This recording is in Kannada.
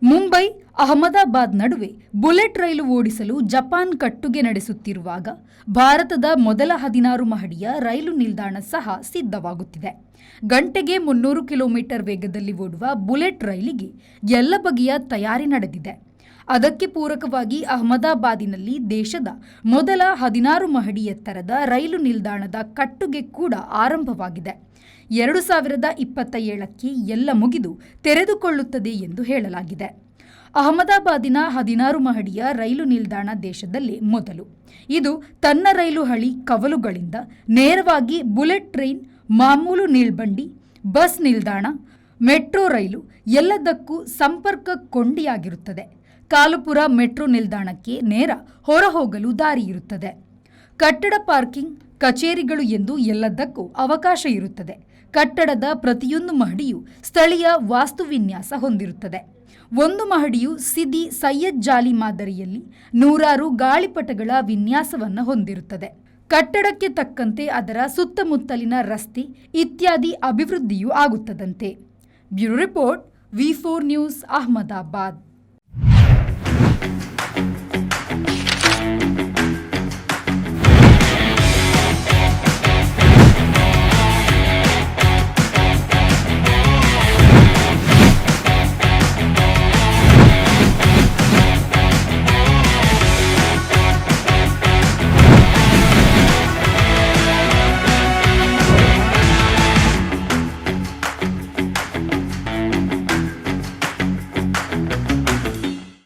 ಮುಂಬೈ ಅಹಮದಾಬಾದ್ ನಡುವೆ ಬುಲೆಟ್ ರೈಲು ಓಡಿಸಲು ಜಪಾನ್ ಕಟ್ಟುಗೆ ನಡೆಸುತ್ತಿರುವಾಗ ಭಾರತದ ಮೊದಲ 16 ಮಹಡಿಯ ರೈಲು ನಿಲ್ದಾಣ ಸಹ ಸಿದ್ಧವಾಗುತ್ತಿದೆ. ಗಂಟೆಗೆ 300 ಕಿಲೋಮೀಟರ್ ವೇಗದಲ್ಲಿ ಓಡುವ ಬುಲೆಟ್ ರೈಲಿಗೆ ಎಲ್ಲ ಬಗೆಯ ತಯಾರಿ ನಡೆದಿದೆ. ಅದಕ್ಕೆ ಪೂರಕವಾಗಿ ಅಹಮದಾಬಾದಿನಲ್ಲಿ ದೇಶದ ಮೊದಲ 16 ಮಹಡಿ ಎತ್ತರದ ರೈಲು ನಿಲ್ದಾಣದ ಕಟ್ಟುಗೆ ಕೂಡ ಆರಂಭವಾಗಿದೆ. 2027ಕ್ಕೆ ಎಲ್ಲ ಮುಗಿದು ತೆರೆದುಕೊಳ್ಳುತ್ತದೆ ಎಂದು ಹೇಳಲಾಗಿದೆ. ಅಹಮದಾಬಾದಿನ 16 ಮಹಡಿಯ ರೈಲು ನಿಲ್ದಾಣ ದೇಶದಲ್ಲೇ ಮೊದಲು. ಇದು ತನ್ನ ರೈಲು ಹಳಿ ಕವಲುಗಳಿಂದ ನೇರವಾಗಿ ಬುಲೆಟ್ ಟ್ರೈನ್, ಮಾಮೂಲು ನಿಲ್ಬಂಡಿ, ಬಸ್ ನಿಲ್ದಾಣ, ಮೆಟ್ರೋ ರೈಲು ಎಲ್ಲದಕ್ಕೂ ಸಂಪರ್ಕ ಕೊಂಡಿಯಾಗಿರುತ್ತದೆ. ಕಾಲುಪುರ ಮೆಟ್ರೋ ನಿಲ್ದಾಣಕ್ಕೆ ನೇರ ಹೊರಹೋಗಲು ದಾರಿ ಇರುತ್ತದೆ. ಕಟ್ಟಡ, ಪಾರ್ಕಿಂಗ್, ಕಚೇರಿಗಳು ಎಂದು ಎಲ್ಲದಕ್ಕೂ ಅವಕಾಶ ಇರುತ್ತದೆ. ಕಟ್ಟಡದ ಪ್ರತಿಯೊಂದು ಮಹಡಿಯು ಸ್ಥಳೀಯ ವಾಸ್ತುವಿನ್ಯಾಸ ಹೊಂದಿರುತ್ತದೆ. ಒಂದು ಮಹಡಿಯು ಸಿದಿ ಸೈಯದ್ ಜಾಲಿ ಮಾದರಿಯಲ್ಲಿ 100 ಗಾಳಿಪಟಗಳ ವಿನ್ಯಾಸವನ್ನು ಹೊಂದಿರುತ್ತದೆ. ಕಟ್ಟಡಕ್ಕೆ ತಕ್ಕಂತೆ ಅದರ ಸುತ್ತಮುತ್ತಲಿನ ರಸ್ತೆ ಇತ್ಯಾದಿ ಅಭಿವೃದ್ಧಿಯೂ ಆಗುತ್ತದಂತೆ. Bureau report, V4 news, Ahmedabad.